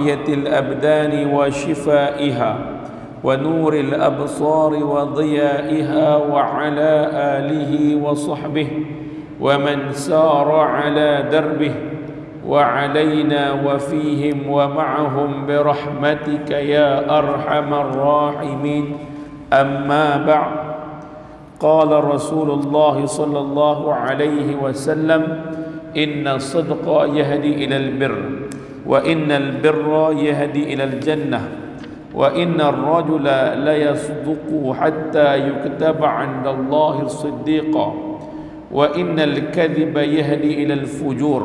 وعافية الأبدان وشفائها ونور الأبصار وضيائها وعلى آله وصحبه ومن سار على دربه وعلينا وفيهم ومعهم برحمتك يا أرحم الراحمين. أما بعد، قال رسول الله صلى الله عليه وسلم: إن الصدق يهدي إلى البر، وإن البر يهدي إلى الجنة، وإن الرجل ليصدق حتى يكتب عند الله صديقا، وإن الكذب يهدي إلى الفجور،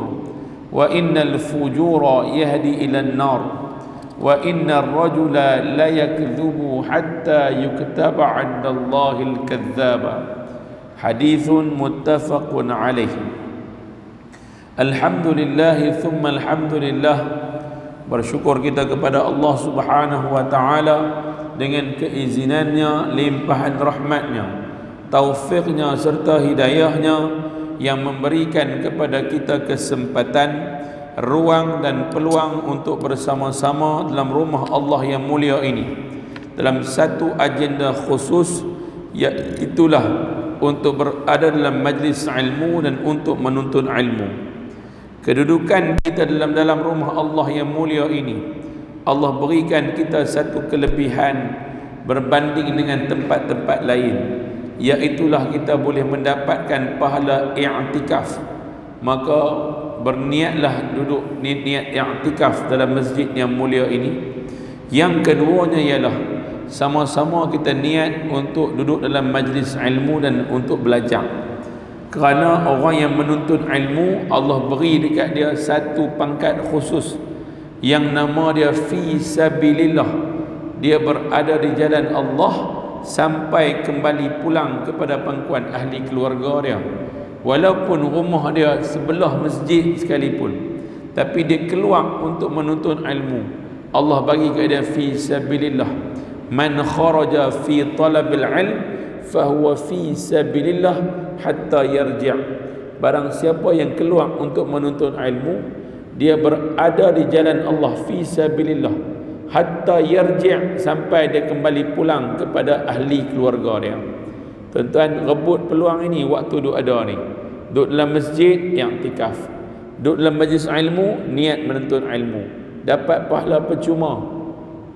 وإن الفجور يهدي إلى النار، وإن الرجل ليكذب حتى يكتب عند الله الكذاب. حديث متفق عليه. Alhamdulillah thumma alhamdulillah, bersyukur kita kepada Allah Subhanahu wa taala dengan keizinannya, limpahan rahmatnya, taufiknya serta hidayahnya yang memberikan kepada kita kesempatan, ruang dan peluang untuk bersama-sama dalam rumah Allah yang mulia ini dalam satu agenda khusus, iaitulah untuk berada dalam majlis ilmu dan untuk menuntut ilmu. Kedudukan kita dalam rumah Allah yang mulia ini, Allah berikan kita satu kelebihan berbanding dengan tempat-tempat lain, iaitulah kita boleh mendapatkan pahala i'tikaf. Maka berniatlah duduk niat i'tikaf dalam masjid yang mulia ini. Yang keduanya ialah sama-sama kita niat untuk duduk dalam majlis ilmu dan untuk belajar. Kerana orang yang menuntut ilmu, Allah beri dekat dia satu pangkat khusus yang nama dia fi sabilillah. Dia berada di jalan Allah sampai kembali pulang kepada pangkuan ahli keluarga dia, walaupun rumah dia sebelah masjid sekalipun, tapi dia keluar untuk menuntut ilmu. Allah bagi kat dia fi sabilillah. Man kharaja fi talabil ilm fahuwa fi sabilillah hatta yarji'. Barang siapa yang keluar untuk menuntut ilmu, dia berada di jalan Allah fi sabilillah hatta yarji', sampai dia kembali pulang kepada ahli keluarga dia. Tuan-tuan, rebut peluang ini waktu duk ada ni. Duduk dalam masjid i'tikaf, duduk dalam majlis ilmu niat menuntut ilmu, dapat pahala percuma.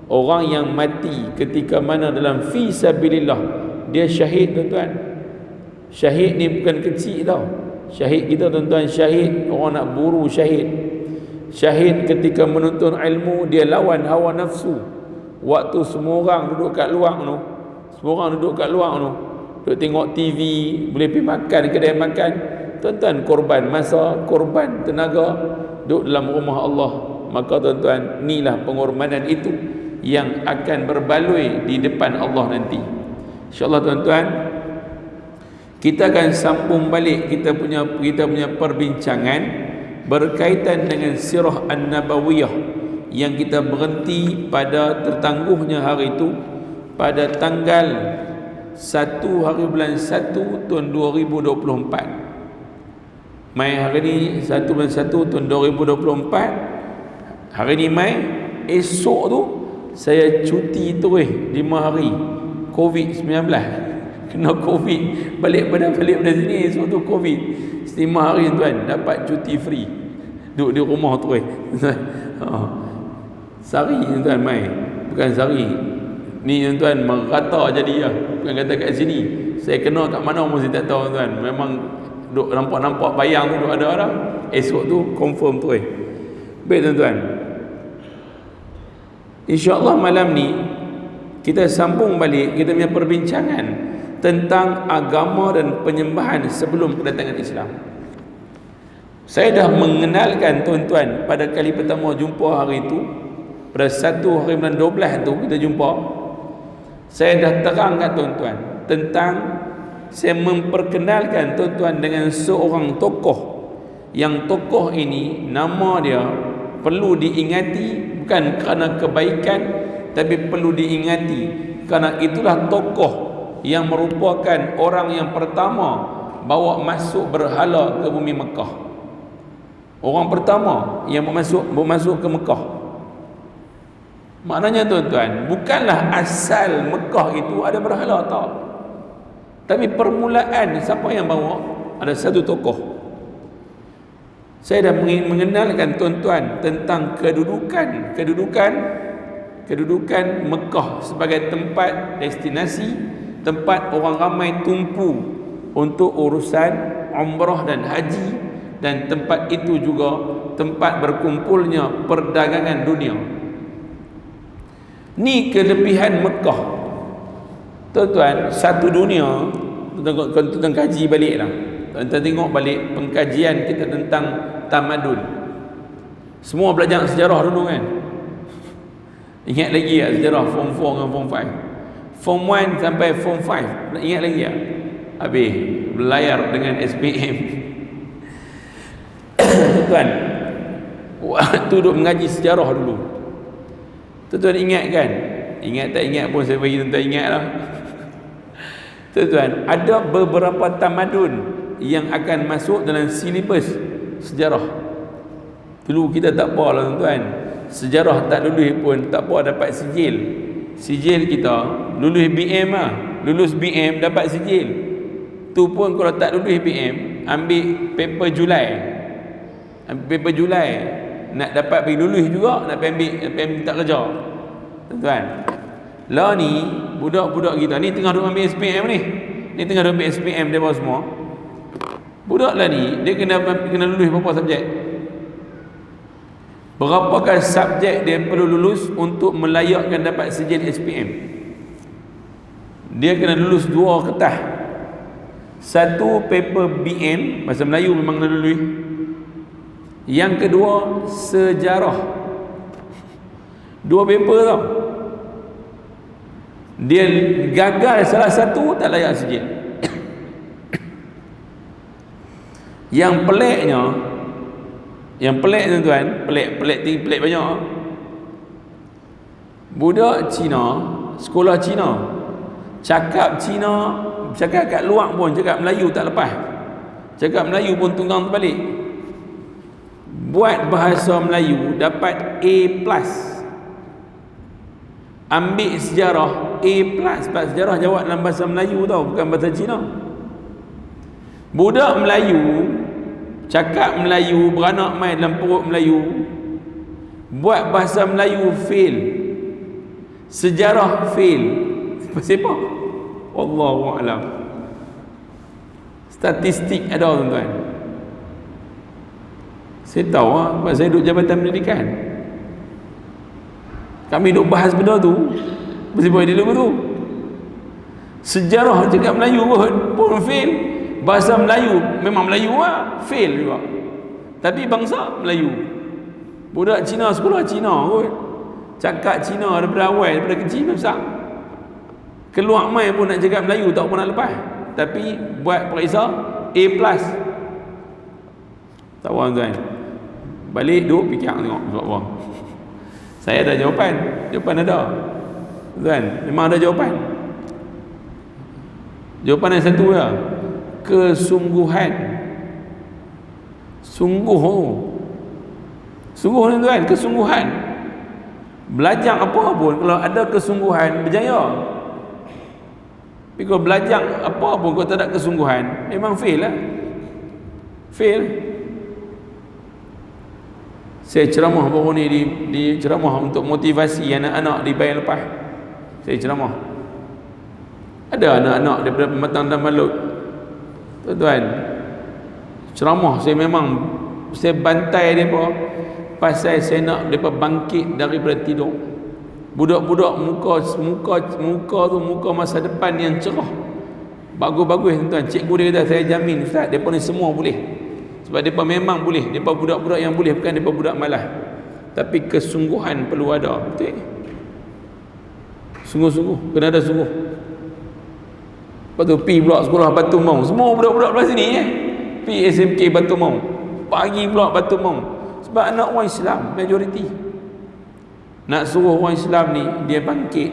Orang yang mati ketika mana dalam fi sabilillah, dia syahid, tuan-tuan. Syahid ni bukan kecil tau. Syahid kita, tuan-tuan, syahid orang nak buru syahid. Syahid ketika menuntut ilmu, dia lawan hawa nafsu. Waktu semua orang duduk kat luar tu, duduk tengok TV, boleh pergi makan kedai makan, tuan-tuan, korban masa, korban tenaga, duduk dalam rumah Allah. Maka tuan-tuan, inilah pengorbanan itu yang akan berbaloi di depan Allah nanti. InsyaAllah tuan-tuan, kita akan sambung balik kita punya perbincangan berkaitan dengan sirah An-Nabawiyah yang kita berhenti pada tertangguhnya hari itu pada tanggal 1 hari bulan 1 tahun 2024. Mai hari ni 1 bulan 1 tahun 2024. Hari ni mai, esok tu saya cuti terus 5 hari COVID-19. Kena COVID, balik pada sini, esok tu COVID 5 hari, tuan, dapat cuti free, duduk di rumah terus. Sehari, tuan, mai, bukan sehari ni, tuan, merata jadi lah. Bukan kata kat sini saya kena kat mana mesti tak tahu, tuan. Memang duk nampak bayang tu duk ada dah. Esok tu confirm terus. Baik, tuan-tuan, InsyaAllah malam ni kita sambung balik kita punya perbincangan tentang agama dan penyembahan sebelum kedatangan Islam. Saya dah mengenalkan tuan-tuan pada kali pertama jumpa hari itu, pada 1 hari bulan 12 tu kita jumpa. Saya dah terang kat tuan-tuan tentang, saya memperkenalkan tuan-tuan dengan seorang tokoh, yang tokoh ini nama dia perlu diingati, bukan kerana kebaikan, tapi perlu diingati kerana itulah tokoh yang merupakan orang yang pertama bawa masuk berhala ke bumi Mekah. Orang pertama yang masuk ke Mekah. Maknanya tuan-tuan, bukanlah asal Mekah itu ada berhala, tak. Tapi permulaan siapa yang bawa? Ada satu tokoh. Saya dah mengenalkan tuan-tuan tentang kedudukan Mekah sebagai tempat destinasi, tempat orang ramai tumpu untuk urusan umrah dan haji, dan tempat itu juga tempat berkumpulnya perdagangan dunia. Ni kelebihan Mekah. Tuan-tuan, satu dunia, tuan-tuan kaji balik lah. Tuan-tuan tengok balik pengkajian kita tentang tamadun. Semua belajar sejarah dulu kan. Ingat lagi tak sejarah form 4 dengan form 5? Form 1 sampai form 5 ingat lagi tak? Habis berlayar dengan SPM. Tuan, waktu duduk mengaji sejarah dulu, tuan-tuan ingat kan? Ingat tak ingat pun saya bagi tuan-tuan ingat lah. Tuan-tuan, ada beberapa tamadun yang akan masuk dalam silibus sejarah. Dulu kita tak apa lah tuan-tuan, sejarah tak lulus pun tak apa, dapat sijil kita lulus BM lah. Lulus BM dapat sijil tu pun kalau tak lulus BM ambil paper Julai nak dapat pergi lulus juga, nak pergi ambil tak kerja. Tuan-tuan, lah ni budak-budak kita ni tengah duk ambil SPM ni tengah duk ambil SPM dia semua. Budak lah ni dia kena lulus berapa subjek? Berapakah subjek dia perlu lulus untuk melayakkan dapat sijil SPM? Dia kena lulus 2 kertas. Satu paper BM bahasa Melayu memang kena lulus. Yang kedua sejarah. 2 paper tau. Dia gagal salah satu tak layak sijil. Yang peliknya, tuan-tuan, pelik banyak. Budak Cina, sekolah Cina, cakap kat luar pun cakap Melayu tak lepas. Cakap Melayu pun tunggang terbalik. Buat bahasa Melayu dapat A+. Ambil sejarah A+. Sebab sejarah jawab dalam bahasa Melayu tau, bukan bahasa Cina. Budak Melayu cakap Melayu, beranak main dalam perut Melayu, buat bahasa Melayu fail, sejarah fail. Pasal apa? Wallahu a'lam. Statistik ada tuan-tuan. Saya tahu lah, sebab saya duduk Jabatan Pendidikan. Kami duduk bahas benda tu. Mesti boleh dulu tu. Sejarah cakap Melayu pun fail. Bahasa Melayu memang Melayu lah, fail juga. Tapi bangsa Melayu. Budak Cina sekolah Cina kot, cakap Cina daripada awal, daripada kecil besar. Keluar main pun nak cakap Melayu tak pernah lepas. Tapi buat periksa A+. Tak apa tuan. Balik duduk fikir tengok sebab apa. Saya ada jawapan ada. Tuan, memang ada jawapan. Jawapan yang satu lah, kesungguhan. Sungguh ni tuan, kesungguhan. Belajar apa pun kalau ada kesungguhan berjaya. Tapi kalau belajar apa pun kalau tak ada kesungguhan, memang fail lah. Fail. Saya ceramah baru ni di ceramah untuk motivasi anak-anak di Bayan Lepas. Saya ceramah. Ada anak-anak daripada Pematang dan Malut. Tuan-tuan, ceramah saya memang saya bantai mereka pasal saya nak mereka bangkit daripada tidur. Budak-budak muka masa depan yang cerah, bagus-bagus tuan-tuan. Cikgu dia kata, saya jamin ustaz, mereka ni semua boleh. Sebab mereka memang boleh. Mereka budak-budak yang boleh, bukan mereka budak malas. Tapi kesungguhan perlu ada. Betul? Sungguh-sungguh, kena ada sungguh. Lepas tu pi pula sekolah Batu Maung. Semua budak-budak belah sini pi SMK Batu Maung. Pagi pula Batu Maung. Sebab anak orang Islam majoriti. Nak suruh orang Islam ni dia bangkit.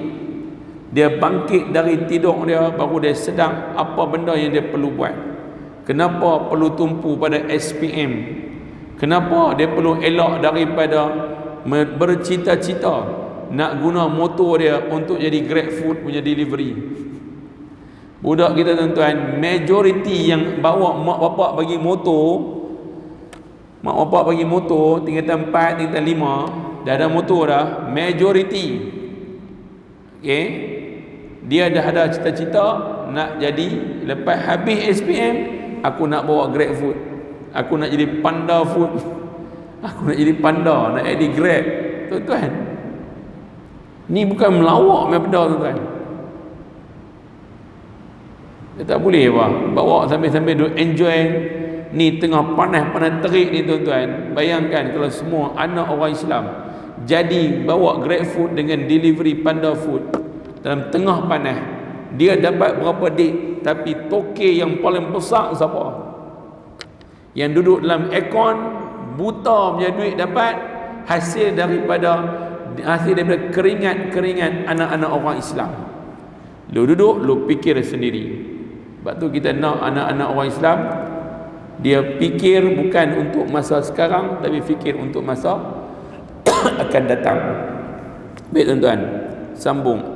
Dia bangkit dari tidur dia, baru dia sedang apa benda yang dia perlu buat. Kenapa perlu tumpu pada SPM? Kenapa dia perlu elak daripada bercita-cita nak guna motor dia untuk jadi GrabFood punya delivery. Budak kita tuan-tuan, majoriti yang bawa mak bapak bagi motor, mak bapak bagi motor tingkatan 4, tingkatan 5, dah ada motor dah, majoriti, okay, dia dah ada cita-cita nak jadi, lepas habis SPM, aku nak bawa GrabFood, aku nak jadi Panda Food, aku nak jadi Panda, nak jadi Grab. Tuan-tuan, ni bukan melawak punya benda tuan-tuan. Dia tak boleh bawa sambil-sambil duk enjoy. Ni tengah panas-panas terik ni tuan-tuan. Bayangkan kalau semua anak orang Islam jadi bawa GrabFood dengan delivery Panda Food dalam tengah panas, dia dapat berapa dik, tapi toke yang paling besar siapa? Yang duduk dalam aircon, buta punya duit dapat, hasil daripada keringat-keringat anak-anak orang Islam. Lu duduk, lu fikir sendiri. Sebab tu kita nak anak-anak orang Islam, dia fikir bukan untuk masa sekarang, tapi fikir untuk masa akan datang. Baik tuan-tuan, sambung.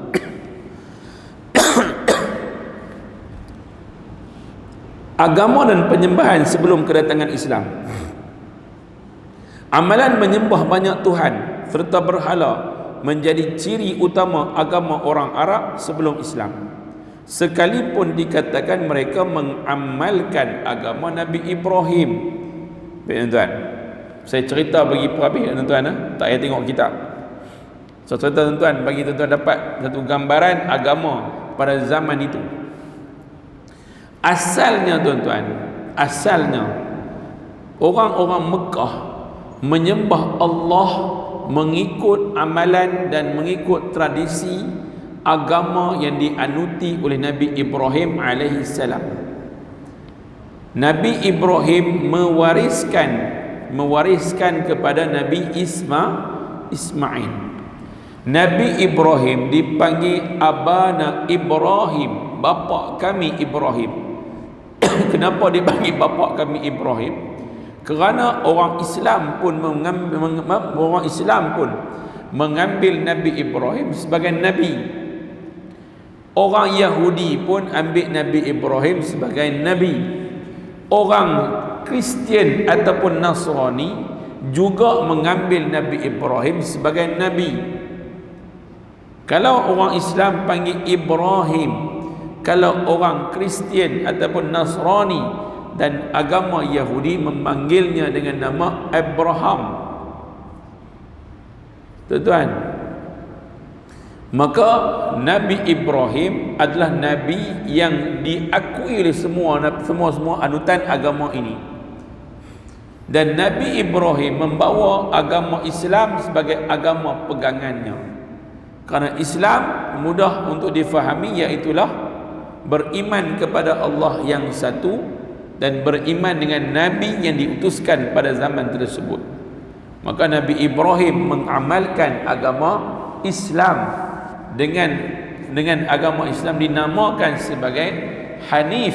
Agama dan penyembahan sebelum kedatangan Islam. Amalan menyembah banyak Tuhan serta berhala menjadi ciri utama agama orang Arab sebelum Islam. Sekalipun dikatakan mereka mengamalkan agama Nabi Ibrahim. Baik tuan-tuan, saya cerita bagi perhabis tuan-tuan, tak payah tengok kitab. Saya cerita tuan-tuan bagi tuan-tuan dapat satu gambaran agama pada zaman itu. Asalnya tuan-tuan, asalnya orang-orang Mekah menyembah Allah mengikut amalan dan mengikut tradisi agama yang dianuti oleh Nabi Ibrahim alaihi salam. Nabi Ibrahim mewariskan kepada Nabi Ismail. Nabi Ibrahim dipanggil Abana Ibrahim, bapa kami Ibrahim. Kenapa dipanggil bapa kami Ibrahim? Kerana orang Islam pun mengambil Nabi Ibrahim sebagai nabi. Orang Yahudi pun ambil Nabi Ibrahim sebagai nabi. Orang Kristian ataupun Nasrani juga mengambil Nabi Ibrahim sebagai nabi. Kalau orang Islam panggil Ibrahim, kalau orang Kristian ataupun Nasrani dan agama Yahudi memanggilnya dengan nama Abraham. Tuan-tuan, maka Nabi Ibrahim adalah Nabi yang diakui oleh semua anutan agama ini. Dan Nabi Ibrahim membawa agama Islam sebagai agama pegangannya. Kerana Islam mudah untuk difahami, iaitulah beriman kepada Allah yang satu dan beriman dengan Nabi yang diutuskan pada zaman tersebut. Maka Nabi Ibrahim mengamalkan agama Islam. Dengan agama Islam dinamakan sebagai Hanif,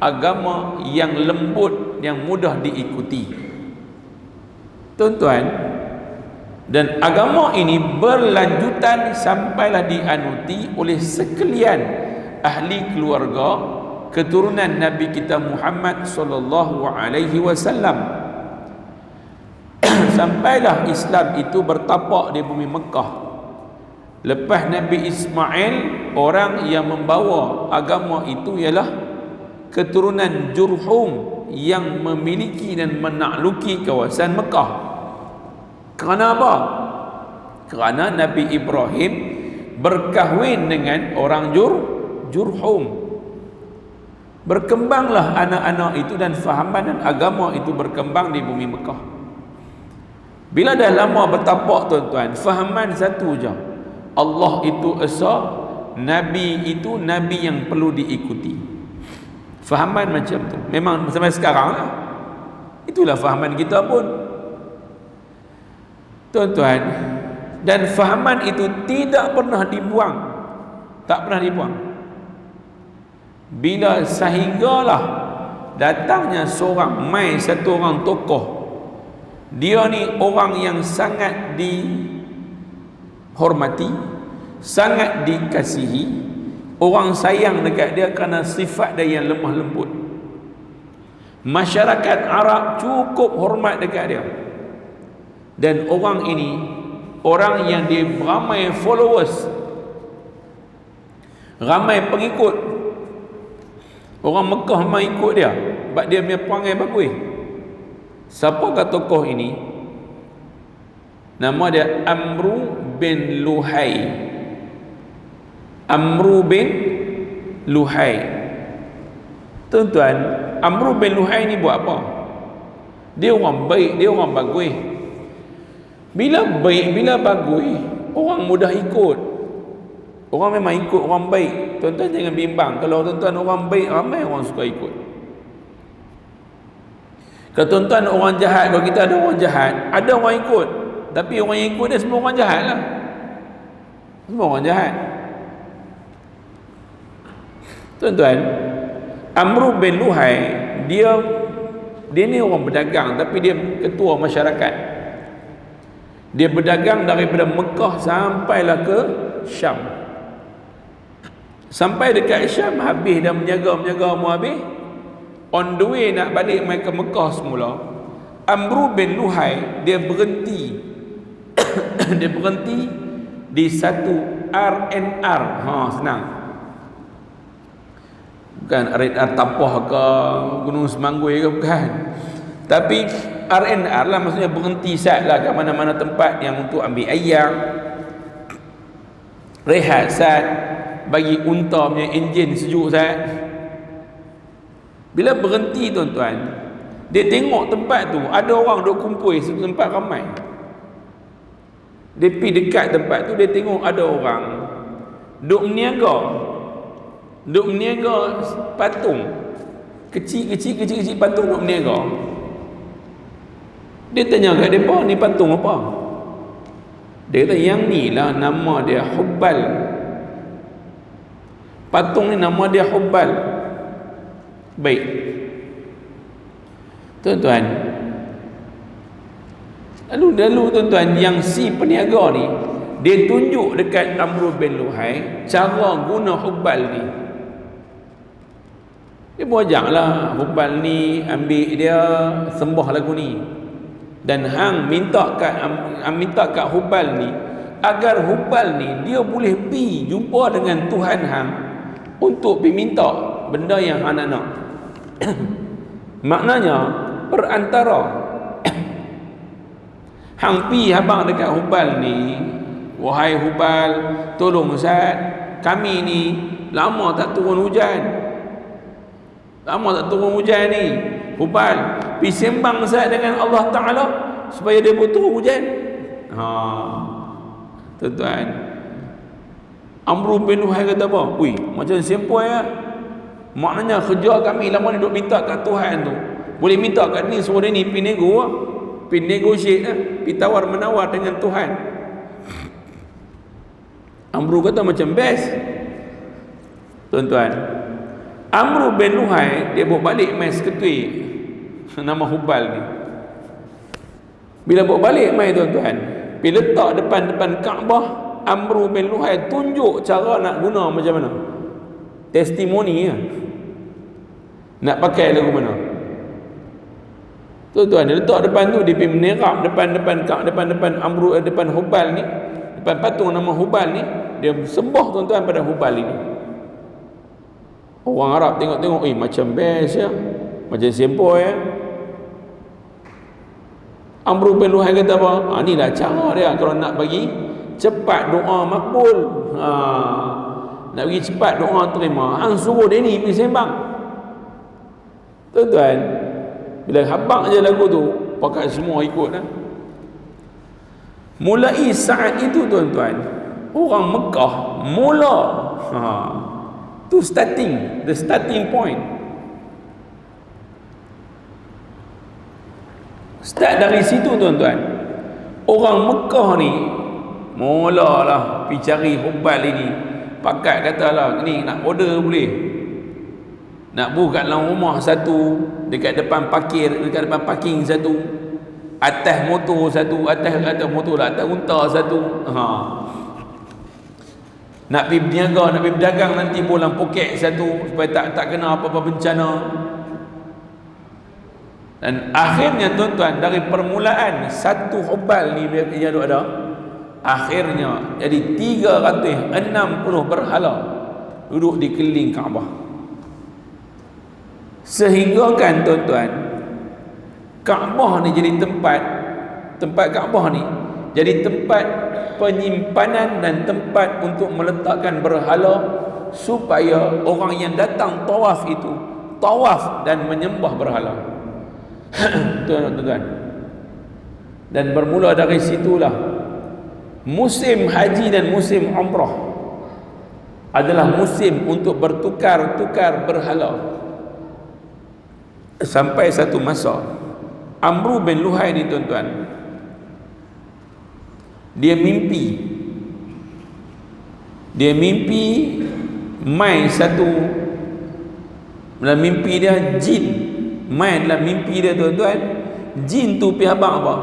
agama yang lembut, yang mudah diikuti. Tuan-tuan, dan agama ini berlanjutan sampailah dianuti oleh sekalian ahli keluarga keturunan Nabi kita Muhammad sallallahu alaihi wasallam. Sampailah Islam itu bertapak di bumi Mekah. Lepas Nabi Ismail, orang yang membawa agama itu ialah keturunan Jurhum yang memiliki dan menakluki kawasan Mekah. Kerana apa? Kerana Nabi Ibrahim berkahwin dengan orang Jurhum. Berkembanglah anak-anak itu dan fahaman dan agama itu berkembang di bumi Mekah. Bila dah lama bertapak tuan-tuan, fahaman satu je, Allah itu esa, Nabi itu Nabi yang perlu diikuti. Fahaman macam tu. Memang sampai sekarang lah. Itulah fahaman kita pun. Tuan-tuan, dan fahaman itu tidak pernah dibuang. Tak pernah dibuang. Bila sehinggalah datangnya satu orang tokoh. Dia ni orang yang sangat hormati, sangat dikasihi, orang sayang dekat dia kerana sifat dia yang lemah lembut. Masyarakat Arab cukup hormat dekat dia. Dan orang ini, orang yang dia ramai followers, ramai pengikut. Orang Mekah memang ikut dia sebab dia punya perangai bagus. Siapakah tokoh ini? Nama dia Amru bin Luhai. Amru bin Luhai. Tuan-tuan, Amru bin Luhai ni buat apa? Dia orang baik, dia orang bagus. Bila baik, bila bagus, orang mudah ikut. Orang memang ikut orang baik. Tuan-tuan jangan bimbang. Kalau tuan-tuan orang baik, ramai orang suka ikut. Kalau tuan-tuan orang jahat, kalau kita ada orang jahat, ada orang ikut. Tapi orang yang ikut dia semua orang jahat lah. Semua orang jahat. Tuan-tuan, Amru bin Luhai, dia ni orang berdagang, tapi dia ketua masyarakat. Dia berdagang daripada Mekah sampailah ke Syam. Sampai dekat Syam, habis dah menjaga mu habis. On the way nak balik mai ke Mekah semula, Amru bin Luhai dia berhenti. Dia berhenti di satu RNR. Senang. Bukan RNR Tapah ke Gunung Semanggui ke, bukan. Tapi RNR lah, maksudnya berhenti sat lah kat mana-mana tempat yang untuk ambil air, rehat sat, bagi unta punya enjin sejuk sat. Bila berhenti tuan-tuan, dia tengok tempat tu ada orang duk kumpul satu tempat ramai. Dia pergi dekat tempat tu, dia tengok ada orang duk meniaga patung kecil patung duk meniaga. Dia tanya kat dia, ni patung apa? Dia kata, yang ni lah nama dia Hubbal. Patung ni nama dia Hubbal. Baik tuan-tuan, lalu tuan-tuan, yang si peniaga ni dia tunjuk dekat Amru bin Luhai cara guna Hubbal ni. Dia buajak lah Hubbal ni, ambil dia sembah lagu ni, dan hang minta kat Hubbal ni agar Hubbal ni dia boleh pergi jumpa dengan Tuhan hang untuk pergi minta benda yang hang nak. Maknanya perantara hang pi habang dekat Hubbal ni, wahai Hubbal, tolong Ustaz, kami ni lama tak turun hujan ni. Hubbal, pi sembang Ustaz dengan Allah Ta'ala supaya dia turun hujan. Tuan-tuan, Amru bin Luhai kata apa? Macam sempoi lah. Maknanya kerja kami lama ni duk minta kat Tuhan tu, boleh minta kat ni, suruh dia ni pergi nego lah, pergi negotiate lah, pergi tawar-menawar dengan Tuhan. Amru kata macam best. Tuan-tuan, Amru bin Luhai dia bawa balik mai seketui nama Hubbal ni. Bila bawa balik mai tuan-tuan, pergi letak depan Kaabah, Amru bin Luhai tunjuk cara nak guna macam mana. Testimoni lah, nak pakai lagu mana. Tuan-tuan, dia letak depan tu, dia pergi menerap depan Amru, depan Hubbal ni, depan patung nama Hubbal ni. Dia sembah tuan-tuan pada Hubbal ini. Orang Arab tengok-tengok, macam best ya, macam sempoi ya. Amru bin Luhai kata apa? Inilah cara dia kalau nak bagi cepat doa makbul. Nak bagi cepat doa terima, hang suruh dia ni pergi sembang. Tuan-tuan, bila habang je lagu tu, pakai semua ikut lah. Mulai saat itu tuan-tuan, orang Mekah mula tu the starting point. Start dari situ tuan-tuan. Orang Mekah ni mulalah pergi cari Hubbal ini. Pakat katalah, ni nak order boleh, nak buka dalam rumah satu, dekat depan parking satu, atas motor satu, atas motor lah, atas unta satu. Nak pergi berniaga, nak pergi berdagang, nanti bolang poket satu supaya tak kena apa-apa bencana. Dan akhirnya tuan-tuan, dari permulaan satu hubal ni dia ada, akhirnya jadi 360 berhala duduk di keliling Kaabah. Sehingga kan tuan-tuan, Kaabah ni jadi tempat Kaabah ni jadi tempat penyimpanan dan tempat untuk meletakkan berhala, supaya orang yang datang tawaf itu tawaf dan menyembah berhala. Tuan-tuan, dan bermula dari situlah musim haji dan musim umrah adalah musim untuk bertukar-tukar berhala. Sampai satu masa Amru bin Luhai ni tuan-tuan, dia mimpi main satu dalam mimpi dia, jin main dalam mimpi dia tuan-tuan. Jin tu pergi habaq apa?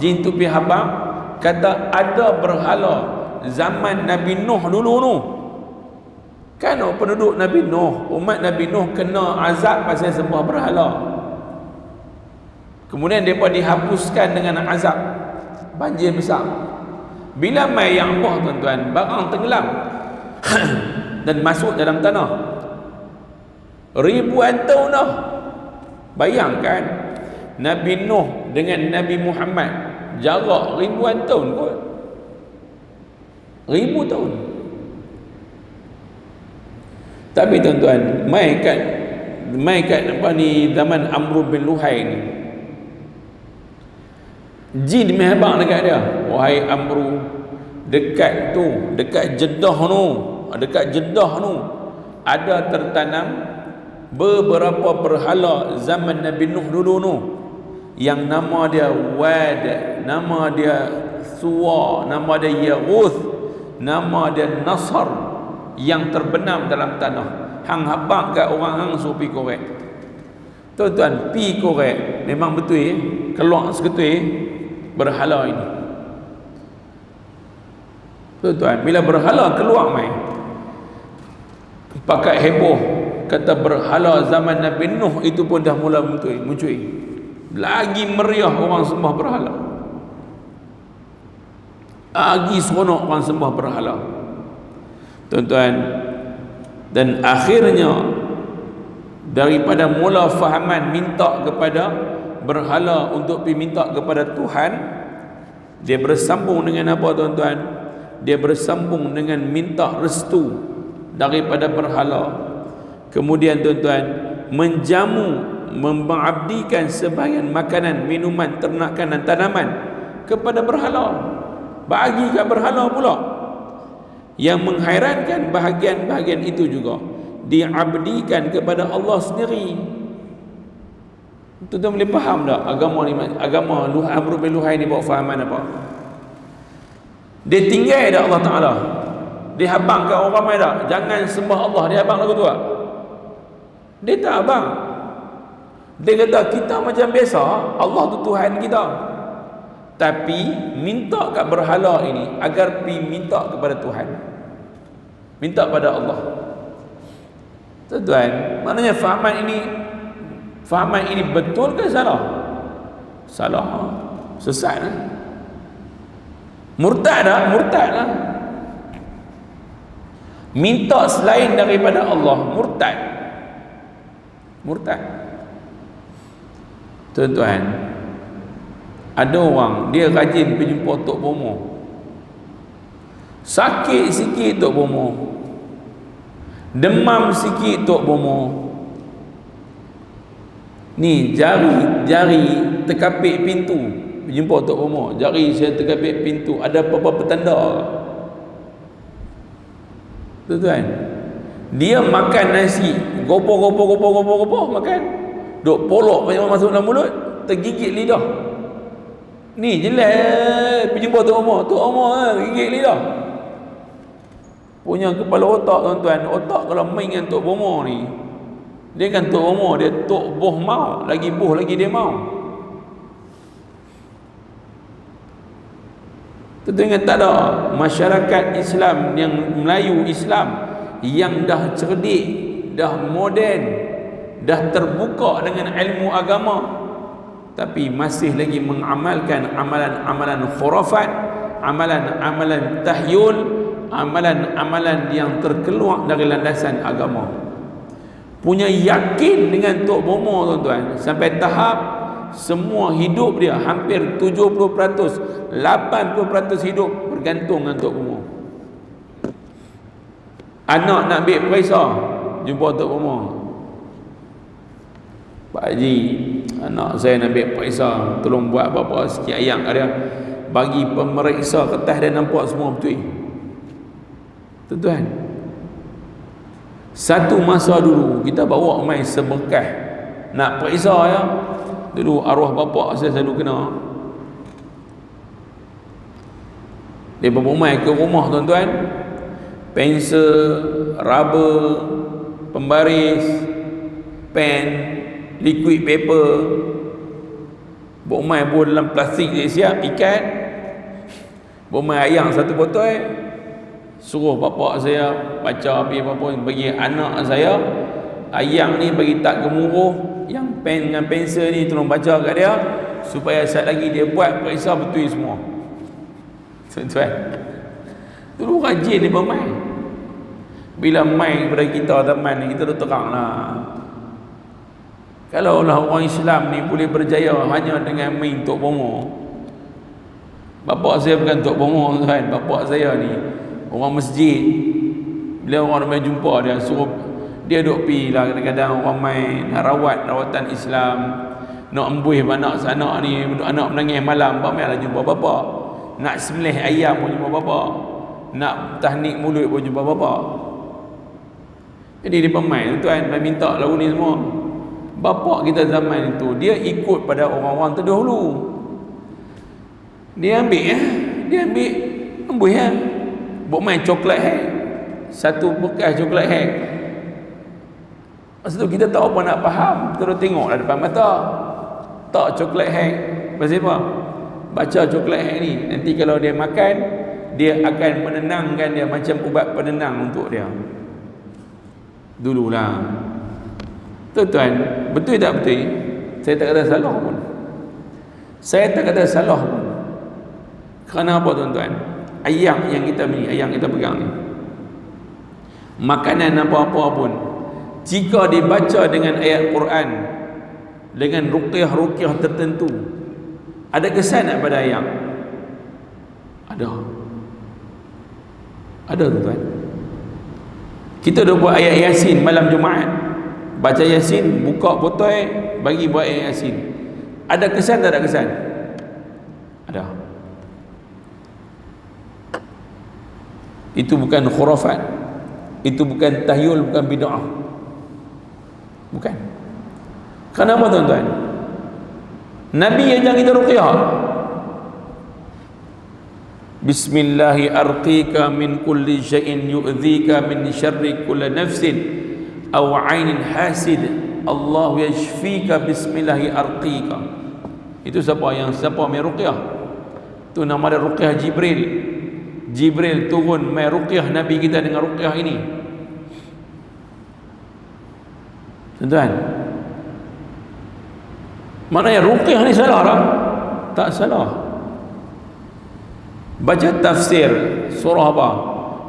Jin tu pergi habaq kata ada berhala zaman Nabi Nuh dulu tu. Kan penduduk Nabi Nuh, umat Nabi Nuh kena azab pasal sembah berhala. Kemudian mereka dihapuskan dengan azab banjir besar. Bila mai yang Allah tuan-tuan, barang tenggelam dan masuk dalam tanah ribuan tahun dah. Bayangkan Nabi Nuh dengan Nabi Muhammad jarak ribuan tahun kot, 1000 tahun. Tapi tuan-tuan, mai kat apa ni zaman Amru bin Luhai ni, jin mehbang dekat dia. Wahai Amru, dekat Jeddah tu ada tertanam beberapa berhala zaman Nabi Nuh dulu tu, yang nama dia Wad, nama dia Suwa, nama dia Yaghuth, nama dia Nasr, yang terbenam dalam tanah. Hang habaq kat orang hang suruh pi korek. Tuan-tuan, pi korek memang betul keluar seketul berhala ini. Tuan-tuan, bila berhala keluar mai, pakat heboh, kata berhala zaman Nabi Nuh itu pun dah mula muncul. Lagi meriah orang sembah berhala, lagi seronok orang sembah berhala. Tuan-tuan, dan akhirnya daripada mula fahaman minta kepada berhala untuk pergi minta kepada Tuhan, dia bersambung dengan apa tuan-tuan? Dia bersambung dengan minta restu daripada berhala. Kemudian tuan-tuan, menjamu, mengabdikan sebahagian makanan, minuman, ternakan dan tanaman kepada berhala, bagi ke berhala pula. Yang menghairankan, bahagian-bahagian itu juga diabdikan kepada Allah sendiri. Tuan-tuan boleh faham tak agama ni, agama Amru bin Luhai ni bawa fahaman apa? Dia tinggal dah Allah Ta'ala, dia habang kat orang ramai dah, jangan sembah Allah, dia habang lagu tu tak? Dia tak habang. Dia kata kita macam biasa, Allah tu Tuhan kita, tapi minta kat berhala ini agar pi minta kepada Tuhan, minta pada Allah. Tuan-tuan, maknanya fahaman ini betul ke salah? Salah, sesat lah. Murtad lah. Minta selain daripada Allah, murtad. Tuan-tuan, ada orang dia rajin pergi jumpa Tok Bomo, sakit sikit Tok Bomo, demam sikit Tok Bomo, ni jari terkapit pintu, jumpa Tok Bomo, jari saya terkapit pintu, ada apa-apa petanda? Tuan-tuan, dia makan nasi, gopoh makan, duk polok banyak masuk dalam mulut, tergigit lidah. Ni jelas pergi jumpa Tok Bomo gigit lidah. Punya kepala otak tuan-tuan, otak kalau main dengan Tok Bomo ni, dia kan Tok Bomo, dia Tok Boh mau, lagi boh lagi dia mau. Tentunya tak ada masyarakat Islam yang Melayu Islam yang dah cerdik, dah moden, dah terbuka dengan ilmu agama, tapi masih lagi mengamalkan amalan-amalan khurafat, amalan-amalan tahyul, amalan-amalan yang terkeluar dari landasan agama. Punya yakin dengan Tok Bomo tuan-tuan, sampai tahap semua hidup dia hampir 70%, 80% hidup bergantung dengan Tok Bomo. Anak nak ambil periksa, jumpa Tok Bomo. Pak Haji, anak saya nak ambil periksa, tolong buat apa-apa sikit ayam dia. Bagi pemeriksa kertas dia nampak semua betul. Tuan-tuan, satu masa dulu kita bawa main seberkah nak periksa ya. Dulu arwah bapa saya selalu kena. Dia bawa main ke rumah tuan-tuan, pensel, rubber, pembaris, pen, liquid paper, bawa main pun dalam plastik dia siap, ikat, bawa main ayam satu botol, suruh bapak saya baca apa-apa, bagi anak saya ayam ni bagi tak gemuruh, yang pen dengan pensel ni tolong baca kat dia supaya saat lagi dia buat periksa betul semua. Tuan-tuan, dulu rajin dia bermain. Bila main kepada kita teman ni, kita dah terang lah. Kalau lah orang Islam ni boleh berjaya hanya dengan main Tok Bomo. Bapak saya bukan Tok Bomo tuan, bapak saya ni orang masjid. Bila orang main jumpa dia, suruh dia duk pi lah kadang-kadang orang main nak rawatan Islam, nak embuih anak sanak ni, anak menangis malam, bapak jumpa bapak. Nak sembelih ayam pun jumpa bapak, nak tahnik mulut pun jumpa bapak. Jadi dia pemain tuan, dia minta lagu ni semua. Bapak kita zaman itu dia ikut pada orang-orang terdahulu. Dia ambil embuih buat main coklat satu bekas coklat masa tu kita tak apa nak faham, terus tengoklah depan mata tak coklat pasal apa? Baca coklat ni nanti kalau dia makan, dia akan menenangkan dia, macam ubat penenang untuk dia. Dululah tuan-tuan, betul tak betul? Saya tak kata salah pun, saya tak kata salah pun. Kerana apa tuan-tuan? Ayam yang kita beli, ayam kita pegang ni, makanan apa-apa pun, jika dibaca dengan ayat Quran, dengan ruqyah-ruqyah tertentu, ada kesan tak pada ayam? Ada tuan-tuan. Kita dah buat ayat Yasin malam Jumaat, baca Yasin, buka botol, bagi buat ayat Yasin. Ada kesan tak ada kesan? Ada. Itu bukan khurafat, itu bukan tahyul, bukan bid'ah, bukan. Kenapa tuan-tuan? Nabi ajar kita ruqyah. Bismillahi arqika min kulli syai'in yu'dhika min syarri kulli nafsin aw 'ainin hasid, Allahu yashfika bismillahi arqika. Itu siapa main ruqyah? Itu nama dia ruqyah Jibril. Jibril turun main ruqyah Nabi kita dengan ruqyah ini. Tuan-tuan, maknanya ruqyah ni salah tak? Tak salah. Baca tafsir surah apa?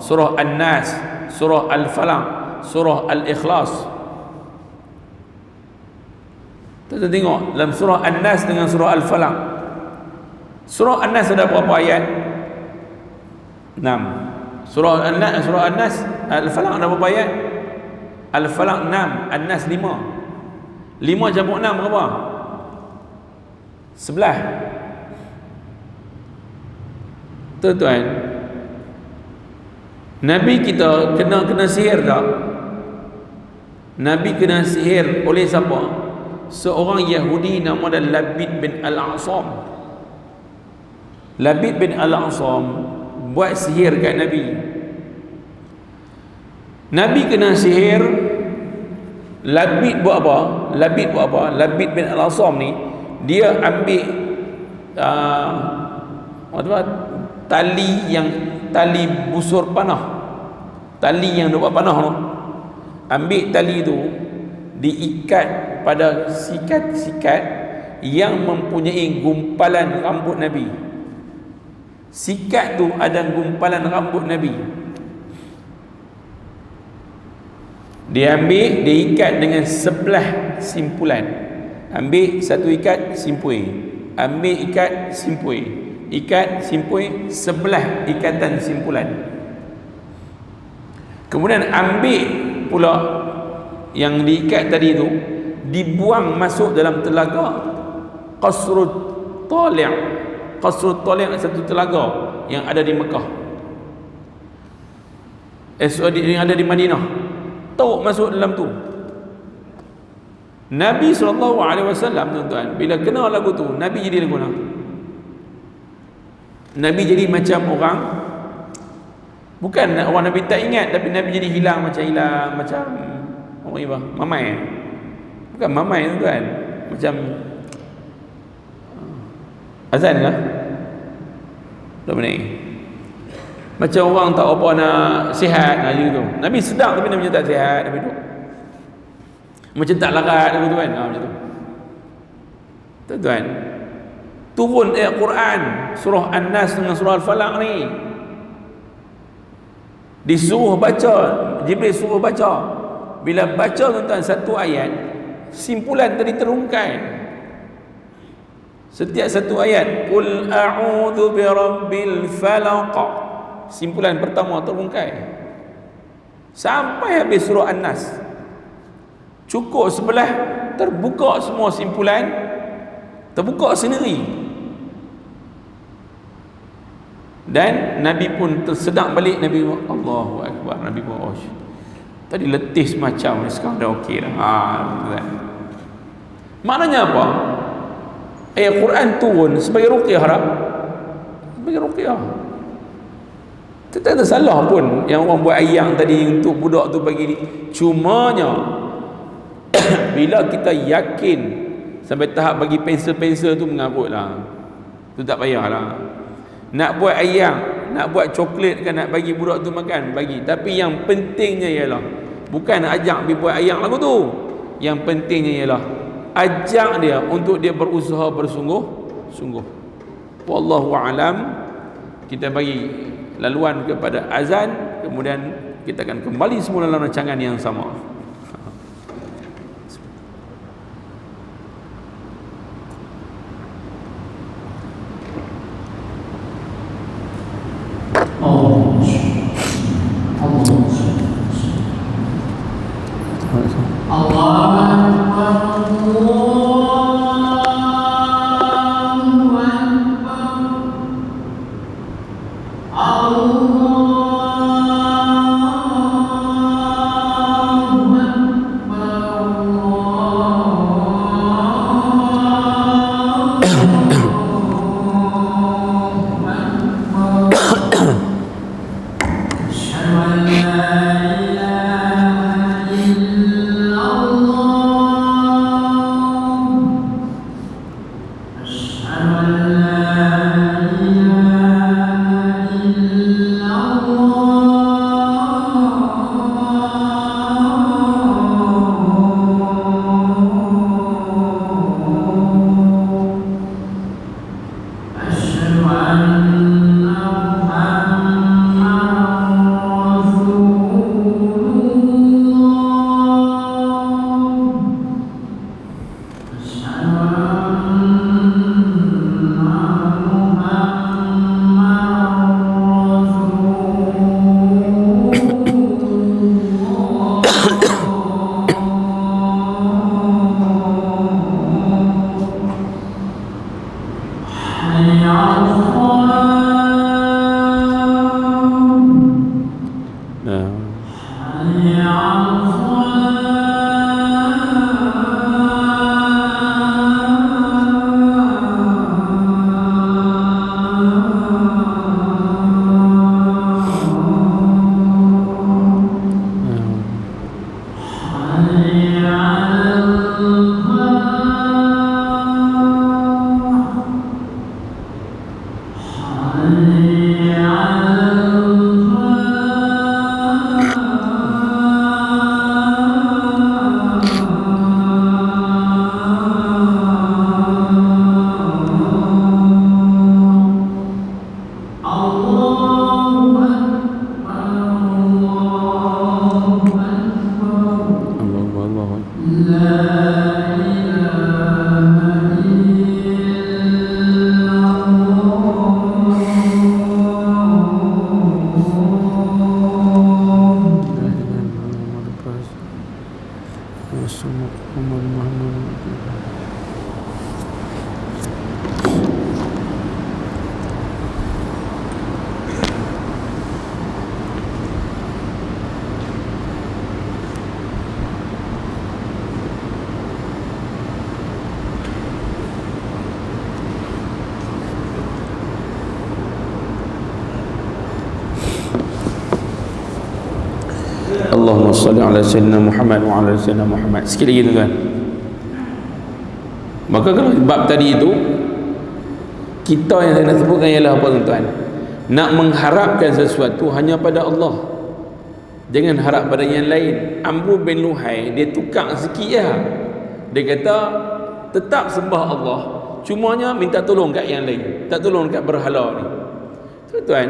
Surah An-Nas, surah Al-Falaq, surah Al-Ikhlas. Kita tengok dalam surah An-Nas dengan surah Al-Falaq. Surah An-Nas ada berapa ayat? 6. Surah An-Nas, Al-Falaq ada berapa ayat? Al-Falaq 6, An-Nas 5. 5 campur 6 berapa? 11. Tuan-tuan, Nabi kita kena sihir tak? Nabi kena sihir oleh siapa? Seorang Yahudi nama dia Labid bin Al-A'sam. Labid bin Al-A'sam buat sihir kat Nabi. Nabi kena sihir. Labid buat apa? Labid bin Al-A'sam ni, dia ambil tali busur panah, tali yang buat panah tu, ambil tali tu diikat pada sikat-sikat yang mempunyai gumpalan rambut Nabi. Sikat tu ada gumpalan rambut Nabi. Dia ambil, diikat dengan sebelah simpulan. Ambil satu ikat, simpui. Ambil ikat, simpui. Ikat, simpui, sebelah ikatan simpulan. Kemudian ambil pula yang diikat tadi tu, dibuang masuk dalam telaga Qasrut Tali'. Qasrut Tali' satu telaga yang ada di Mekah, yang ada di Madinah. Tahu masuk dalam tu. Nabi SAW, tuan-tuan, bila kena lagu tu, Nabi jadi lagu mana? Nabi jadi macam orang, bukan orang Nabi tak ingat, tapi Nabi jadi hilang macam orang iba, mamai. Bukan mamai, tuan-tuan, macam azan kah? Tak benar. Macam orang tak apa nak sihat gitu. Nabi sedang tapi Nabi tak sihat, Nabi tu macam tak larat gitu kan. Macam tu. Tuan-tuan, turun ayat Quran surah An-Nas dengan surah Al-Falaq ni, disuruh baca, Jibril suruh baca. Bila baca, tuan-tuan, satu ayat, simpulan tadi terungkai. Setiap satu ayat, qul a'udzu birabbil falaq, simpulan pertama terungkai sampai habis surah An-Nas. Cukup sebelah, terbuka semua simpulan, terbuka sendiri. Dan Nabi pun tersedak balik. Nabi, Allahu Akbar. Nabi pun, oh, tadi letih semacam ni, sekarang dah okey dah. Maknanya apa? Ayat Quran turun sebagai ruqyah dah. Sebagai ruqyah. Tak ada salah pun yang orang buat ayang tadi untuk budak tu bagi. Cumanya bila kita yakin sampai tahap bagi pensel-pensel tu, mengarutlah. Tu tak payahlah. Nak buat ayang, nak buat coklat kan, nak bagi budak tu makan, bagi. Tapi yang pentingnya ialah bukan nak ajak pergi buat ayang lagu tu. Yang pentingnya ialah ajak dia untuk dia berusaha bersungguh-sungguh. Wallahu alam. Kita bagi laluan kepada azan, kemudian kita akan kembali semula dalam rancangan yang sama. أشهد أن لا إله إلا الله Allahumma salli ala sayyidina Muhammad wa ala sayyidina Muhammad. Sikit lagi tuan-tuan. Maka kalau bab tadi itu, kita yang saya nak sebutkan ialah apa tuan-tuan? Nak mengharapkan sesuatu hanya pada Allah, jangan harap pada yang lain. Amr bin Luhai dia tukar sikit ya. Dia kata tetap sembah Allah, cumanya minta tolong kat yang lain, tak tolong kat berhala ni. Tuan-tuan,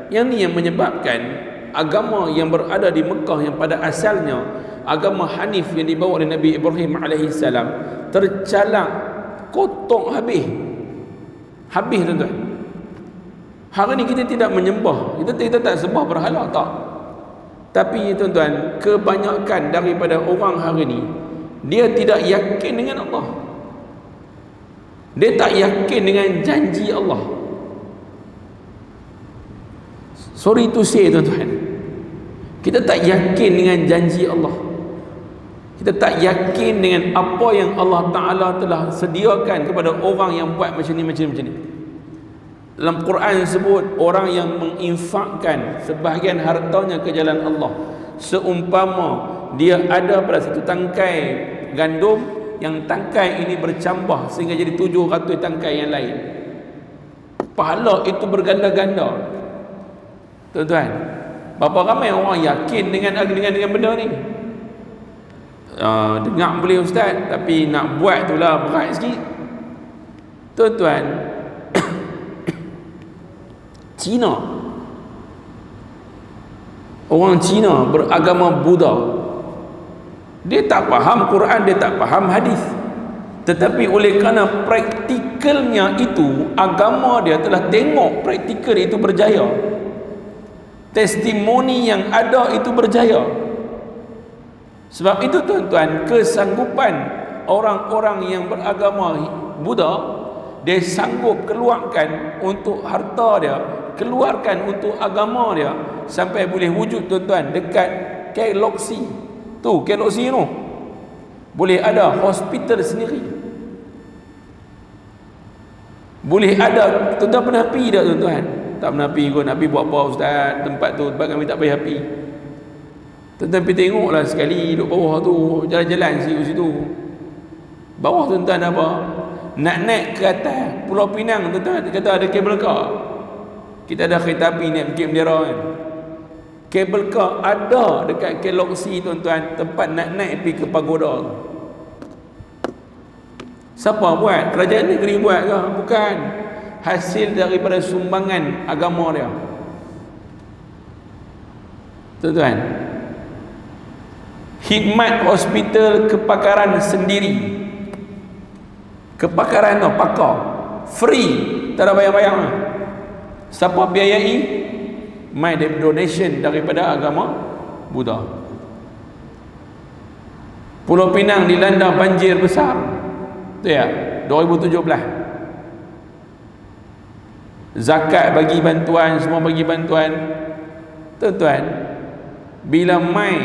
yang ni yang menyebabkan agama yang berada di Mekah yang pada asalnya agama Hanif yang dibawa oleh Nabi Ibrahim AS tercalak, kotor habis tuan-tuan. Hari ni kita tidak menyembah, kita tak sembah berhala, tak. Tapi tuan-tuan, kebanyakan daripada orang hari ni dia tidak yakin dengan Allah, dia tak yakin dengan janji Allah. Sorry to say tuan-tuan, kita tak yakin dengan janji Allah, kita tak yakin dengan apa yang Allah Ta'ala telah sediakan kepada orang yang buat macam ni. Dalam Quran sebut orang yang menginfakkan sebahagian hartanya ke jalan Allah, seumpama dia ada pada satu tangkai gandum, yang tangkai ini bercambah sehingga jadi 700 tangkai yang lain. Pahala itu berganda-ganda. Tuan-tuan, berapa ramai orang yakin dengan benda ni? Dengar boleh ustaz, tapi nak buat tu lah berat sikit. Tuan-tuan, Cina, orang Cina beragama Buddha, dia tak faham Quran, dia tak faham hadis, tetapi oleh kerana praktikalnya itu, agama dia telah tengok praktikal itu berjaya, testimoni yang ada itu berjaya. Sebab itu tuan-tuan, kesanggupan orang-orang yang beragama Buddha, dia sanggup keluarkan untuk harta dia, keluarkan untuk agama dia, sampai boleh wujud tuan-tuan dekat galaksi tu, galaksi tu boleh ada hospital sendiri, boleh ada. Tuan-tuan pernah pergi tak tuan-tuan? Tak pernah pergi kot. Nak pergi buat apa ustaz tempat tu, tempat kami tak payah pergi. Tuan-tuan pergi tengoklah sekali, duduk bawah tu, jalan-jalan situ. Bawah tuan-tuan apa? Nak naik ke atas Pulau Pinang tuan-tuan, kata ada kabel car. Kita ada kereta api naik Bukit Bendera kan. Kabel car ada dekat galaksi tuan-tuan, tempat nak naik pergi ke pagoda tu. Siapa buat? Kerajaan negeri buat ke? Bukan. Hasil daripada sumbangan agama dia. Tuan-tuan, khidmat hospital kepakaran sendiri. Kepakaran tu, pakar free, tak ada bayar-bayar. Siapa biayai? My donation daripada agama Buddha. Pulau Pinang dilanda banjir besar, tu ya, 2017. Zakat bagi bantuan, semua bagi bantuan. Tuan-tuan, bila mai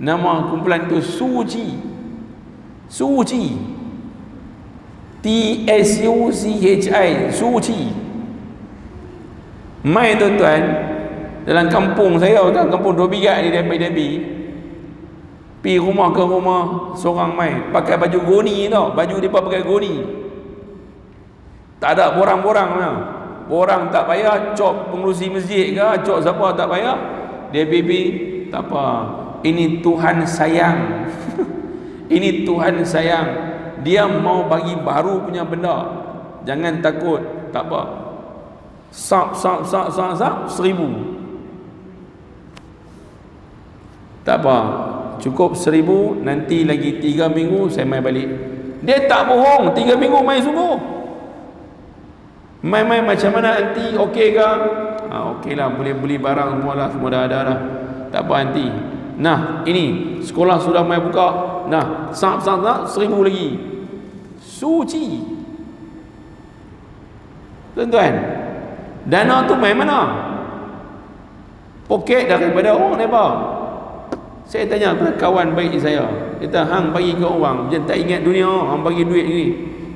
nama kumpulan tu Suci, TSUCHI, Suci, mai tuan-tuan, dalam kampung saya, kampung Dua Bigat di Debi, pergi rumah ke rumah seorang mai, pakai baju goni tau, baju dia pakai goni, tak ada borang-borang lah. Borang tak payah, cop pengurusi masjid ke, cop siapa tak payah. Dia bibi, tak apa, ini Tuhan sayang. Ini Tuhan sayang, dia mau bagi baru punya benda, jangan takut, tak apa. Sap 1,000, tak apa. cukup 1,000, nanti lagi 3 minggu saya mai balik. Dia tak bohong, 3 minggu mai sungguh. Mai macam mana nanti, okey ke? Okey lah, boleh beli barang semua lah, semua dah ada dah. Tak apa nanti. Nah, ini sekolah sudah mai buka. Nah, sap 1,000 lagi. Suci. Tuan-tuan, dana tu mai mana? Poket daripada orang lebar. Saya tanya kepada kawan baik saya, dia kata, hang bagi ke orang, jangan tak ingat dunia, hang bagi duit ni.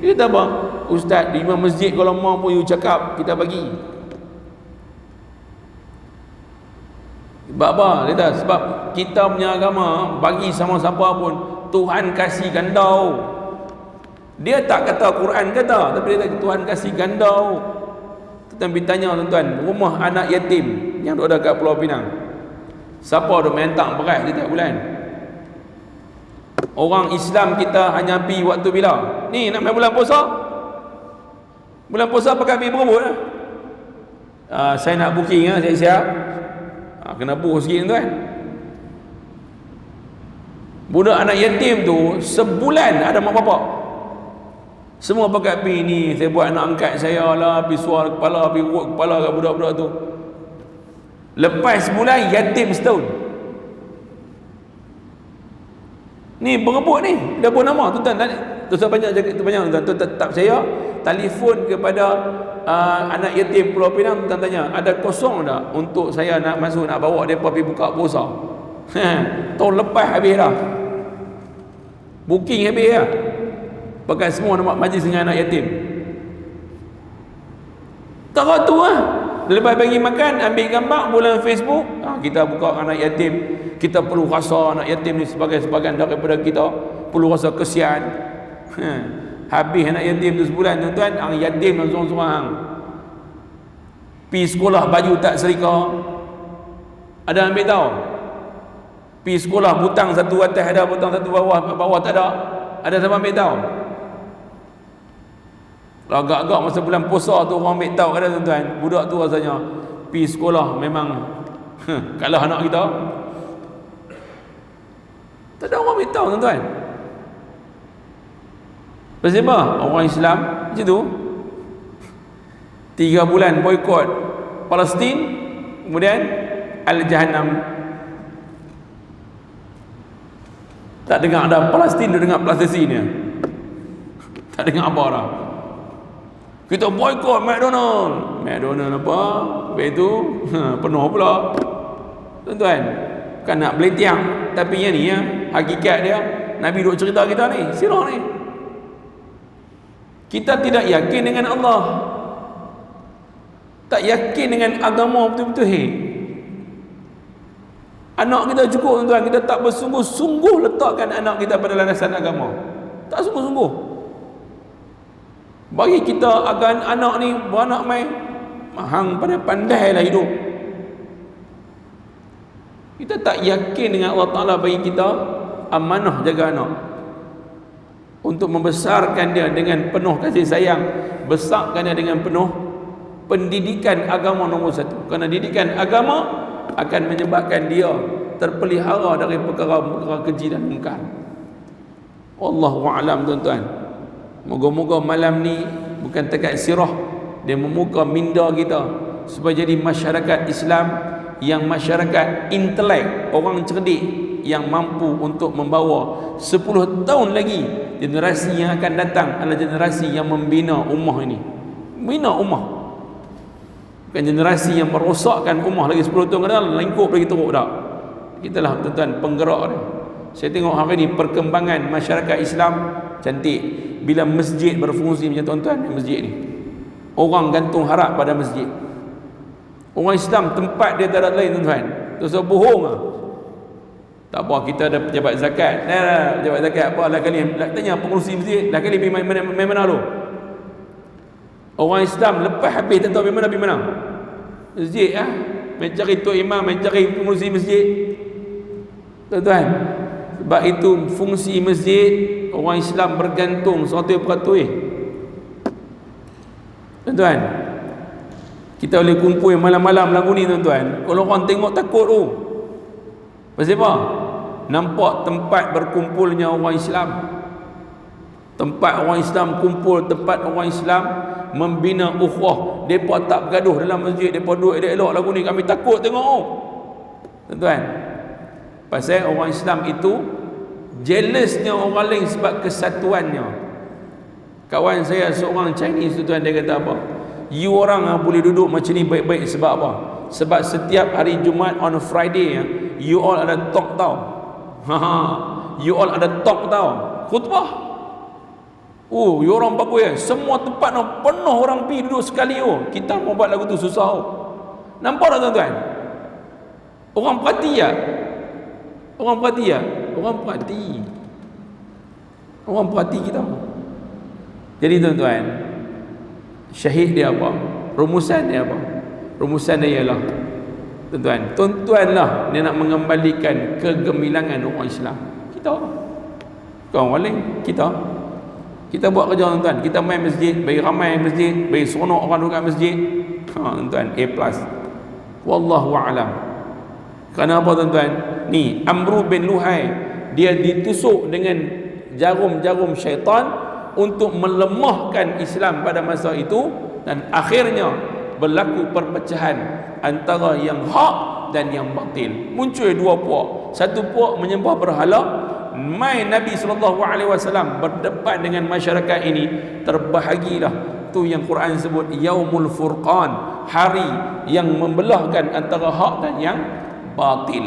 Dia kata apa? Ustaz, di imam masjid kalau mau pun you cakap, kita bagi. Sebab apa? Dia kata, sebab kita punya agama, bagi sama siapa pun, Tuhan kasih gandau. Dia tak kata Quran kata, tapi dia kata Tuhan kasih gandau. Tapi tanya tuan-tuan, rumah anak yatim yang ada kat Pulau Pinang, siapa ada mentak berat setiap bulan? Orang Islam kita hanya pergi waktu bila? Ni nak main bulan puasa. Bulan puasa pakai pergi berebut lah. Saya nak booking lah, siap-siap. Kena book sikit tuan. Budak anak yatim tu sebulan ada mak bapak. Semua pakai pergi ni, saya buat anak angkat saya lah, pergi suar kepala, pergi urut kepala kat budak-budak tu. Lepas sebulan yatim setahun. Ni berebut ni, dah pun nama tuan-tuan. Tuan banyak tuan tak percaya, telefon kepada anak yatim Pulau Pinang, tuan tanya, ada kosong tak untuk saya nak masuk, nak bawa depa pergi buka puasa. Tahun lepas habis dah. Booking habis dah. Pakai semua nama majlis dengan anak yatim. Tak tu lah. Lepas bagi makan, ambil gambar, bulan Facebook, kita buka anak yatim. Kita perlu rasa anak yatim ni sebagai sebagian daripada kita, perlu rasa kesian. Habis anak yatim tu sebulan tuan-tuan, anak yatim dan seorang-seorang pergi sekolah baju tak serika. Ada ambil tahu? Pergi sekolah butang satu atas ada, butang satu bawah tak ada. Ada siapa ambil tahu? Agak-agak masa bulan puasa tu orang ambil tahu kada tuan-tuan. Budak tu rasanya pergi sekolah memang kalah anak kita. Tak ada orang ambil tahu tuan-tuan. Pasal apa? Orang Islam macam tu 3 bulan boikot Palestin, kemudian Al-Jahannam. Tak dengar ada Palestin, dia dengar Palestin ni. Tak dengar apa dah. Kita boikot McDonald apa? Lepas tu penuh pula. Tuan-tuan, bukan nak belitiang, tapi yang ni ya, hakikat dia. Nabi duk cerita kita ni, sirah ni. Kita tidak yakin dengan Allah, tak yakin dengan agama betul-betul. Anak kita cukup tuan-tuan, kita tak bersungguh-sungguh letakkan anak kita pada landasan agama. Tak sungguh-sungguh. Bagi kita agar anak ni beranak mai hang pada pandai lah hidup. Kita tak yakin dengan Allah Ta'ala bagi kita amanah jaga anak, untuk membesarkan dia dengan penuh kasih sayang, besarkan dia dengan penuh pendidikan agama nombor 1. Kerana didikan agama akan menyebabkan dia terpelihara dari perkara-perkara keji dan mungkar. Wallahu a'lam tuan-tuan. Moga-moga malam ni bukan takat sirah, dia memuka minda kita supaya jadi masyarakat Islam yang masyarakat intelek, orang cerdik yang mampu untuk membawa 10 tahun lagi generasi yang akan datang adalah generasi yang membina ummah ini. Membina ummah, bukan generasi yang merosakkan ummah lagi 10 tahun ke depan, lingkup lagi teruk dah. Kita lah tuan-tuan penggerak dia. Saya tengok hari ni perkembangan masyarakat Islam cantik. Bila masjid berfungsi macam tuan-tuan, masjid ni orang gantung harap pada masjid. Orang Islam tempat dia tak ada lain tuan-tuan. Tu bohong lah. Tak apa, kita ada pejabat zakat. Pejabat zakat apa lah kali tanya pengurusi masjid, dah kali pergi mana tu? Orang Islam lepas habis tak tahu pergi mana. Masjid ah, mencari tok imam, mencari pengurusi masjid. Tuan-tuan, sebab itu fungsi masjid orang Islam bergantung 100%. Tuan-tuan, kita boleh kumpul malam-malam lagu ni tuan-tuan. Kalau orang tengok takut tu. Pasal apa? nampak tempat berkumpulnya orang Islam, tempat orang Islam kumpul, tempat orang Islam membina ukhuwah. Mereka tak bergaduh dalam masjid, mereka duduk elok-elok lagu ni, kami takut tengok. Tuan-tuan, pasal orang Islam itu jealousnya orang lain sebab kesatuannya. Kawan saya seorang Chinese tu, tuan, dia kata apa? You orang boleh duduk macam ni baik-baik sebab apa? Sebab setiap hari Jumaat on Friday you all ada talk tau. You all ada talk tau, khutbah. You orang bagus semua tempat penuh orang pergi duduk sekali. Kita mau buat lagu tu susah. Nampak tak tuan-tuan? Orang perhati ya? Orang perhati ya? Orang perhati. Orang perhati kita. Jadi tuan-tuan, syahid dia apa? Rumusan dia apa? Rumusan dia ialah, tuan-tuan lah dia nak mengembalikan kegemilangan orang Islam. Kita, kau orang lain, kita buat kerja tuan-tuan. Kita main masjid, bagi ramai masjid, bagi seronok orang duduk masjid. Tuan-tuan, A+. Wallahu a'lam. Kerana apa tuan-tuan? Ni Amru bin Luhai, dia ditusuk dengan jarum-jarum syaitan untuk melemahkan Islam pada masa itu, dan akhirnya berlaku perpecahan antara yang hak dan yang batil. Muncul dua puak. Satu puak menyembah berhala, mai Nabi SAW berdepan dengan masyarakat ini, terbahagilah tu yang Quran sebut Yaumul Furqan, hari yang membelahkan antara hak dan yang batil.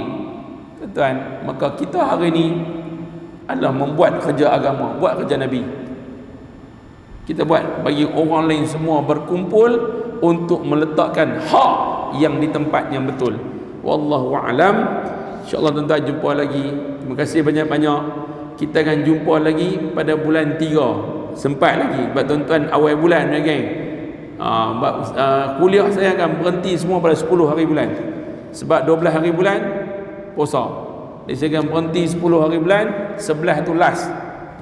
Tuan, maka kita hari ini adalah membuat kerja agama, buat kerja Nabi. Kita buat bagi orang lain semua berkumpul untuk meletakkan hak yang di tempat yang betul. Wallahu a'lam. InsyaAllah tuan-tuan jumpa lagi. Terima kasih banyak-banyak. Kita akan jumpa lagi pada bulan 3. Sempat lagi sebab tuan-tuan awal bulan ya geng. Kuliah saya akan berhenti semua pada 10 hari bulan. Sebab 12 hari bulan puasa. Jadi saya akan berhenti 10 hari bulan, 11 tu last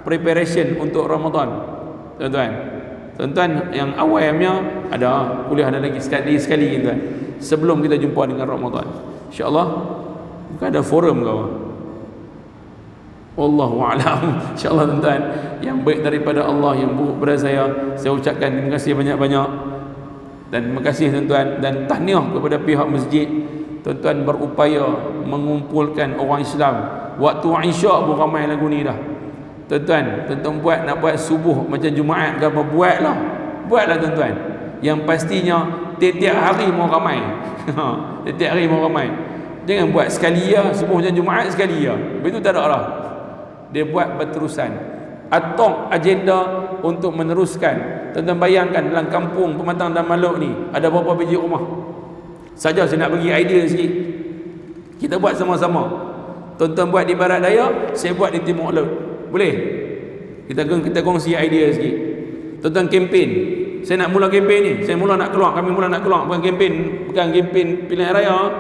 preparation untuk Ramadan. Tuan-tuan yang awalnya ada kuliah, ada lagi sekali tuan, sebelum kita jumpa dengan Ramadan. InsyaAllah bukan ada forum ke apa? Wallahu a'lam. InsyaAllah tuan-tuan, yang baik daripada Allah, yang buruk pada saya ucapkan terima kasih banyak-banyak. Dan terima kasih tuan-tuan, dan tahniah kepada pihak masjid. Tuan-tuan berupaya mengumpulkan orang Islam. Waktu Isyak pun ramai lagu ni dah. Tuan-tuan nak buat subuh macam Jumaat ke apa, buatlah tuan-tuan. Yang pastinya tiap-tiap hari mau ramai. Tiap-tiap hari mau ramai. Jangan buat sekali ya subuh macam Jumaat, sekali ya. Begitu tak ada lah. Dia buat berterusan. Atau agenda untuk meneruskan. Tuan-tuan bayangkan dalam kampung Pematang dan Maluk ni ada berapa biji rumah. Saja saya nak bagi idea sikit. Kita buat sama-sama. Tuan-tuan buat di barat daya, saya buat di timur laut. Boleh? Kita kongsi idea sikit. Tuan-tuan kempen. Saya nak mula kempen ni. Kami mula nak keluar. Bukan kempen pilihan raya.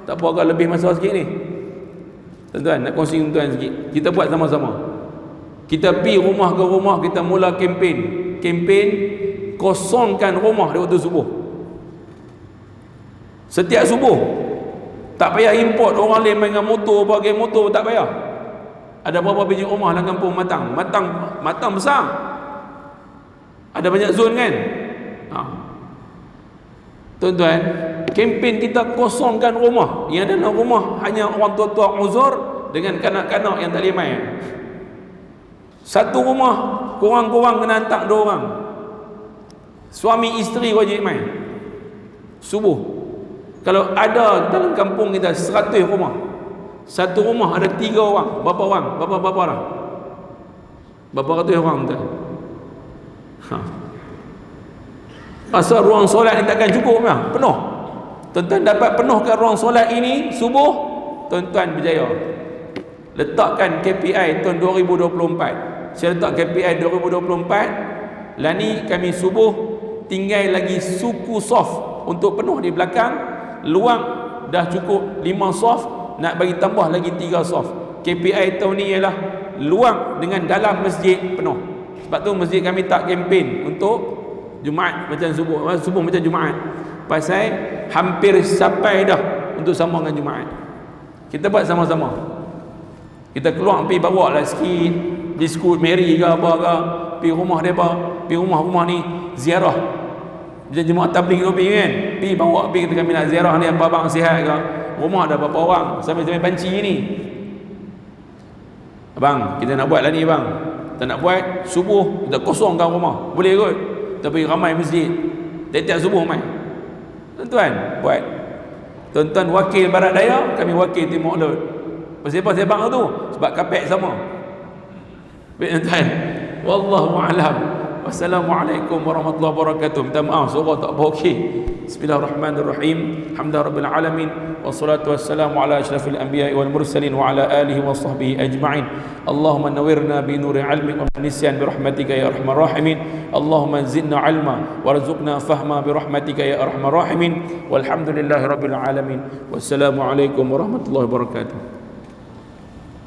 Tak apa, agak lebih masa sikit ni. Tuan-tuan, nak kongsi tuan sikit. Kita buat sama-sama. Kita pergi rumah ke rumah, kita mula kempen. Kempen kosongkan rumah di waktu subuh. Setiap subuh. Tak payah import orang lain main dengan motor, pakai motor, tak payah. Ada berapa biji rumah dalam kampung Matang besar. Ada banyak zon kan? Tuan-tuan, kempen kita kosongkan rumah. Yang dalam rumah hanya orang tua-tua uzur dengan kanak-kanak yang tak boleh main. Satu rumah kurang-kurang kena hantar 2 orang. Suami isteri wajib main subuh. Kalau ada dalam kampung kita 100 rumah, satu rumah ada 3 orang. Berapa orang? Berapa dah? Berapa ratus orang tu? Asal ruang solat ni takkan cukup lah, penuh. Tuan-tuan dapat penuhkan ruang solat ini subuh, tuan-tuan berjaya. Letakkan KPI tahun 2024. Saya letak KPI 2024. Lah ni kami subuh tinggal lagi suku soft untuk penuh di belakang. Luang dah cukup 5 soft, nak bagi tambah lagi 3 soft. KPI tahun ni ialah luang dengan dalam masjid penuh. Sebab tu masjid kami tak kempen untuk Jumaat macam subuh macam Jumaat. Pasal hampir sampai dah untuk sama dengan Jumaat. Kita buat sama-sama. Kita keluar pergi bawa lah sikit biskut Mary ke apa ke, pergi rumah mereka, pergi rumah-rumah ni ziarah. Jemaah tabligh tu pergi kan, pergi bawa, pergi kita kami nak ziarah ni abang sihat ke, rumah ada berapa orang sambil-sambil panci ni. Abang, kita nak buat lah ni bang. Kita nak buat subuh kita kosongkan rumah. Boleh kot. Kita pergi ramai masjid. Tiap-tiap subuh mai. Tuan-tuan buat. Tuan-tuan wakil barat daya, kami wakil timur laut. Pasal apa tu? Sebab kapek sama. Baik tuan. Wallahu a'lam. Wassalamualaikum warahmatullahi wabarakatuh. Minta maaf surah tak apa okey. Bismillahirrahmanirrahim. Hamdalillahirabbil alamin wassalatu wassalamu ala asyrafil anbiya'i wal mursalin wa ala alihi wa sahbihi ajma'in. Allahumma nawwirna bi nuri 'ilmik wa nisyan bi rahmatika ya arhamar rahimin. Allahumma zidna 'ilma warzuqna fahma bi rahmatika ya arhamar rahimin. Walhamdulillahirabbil alamin. Wassalamu alaikum warahmatullahi wabarakatuh.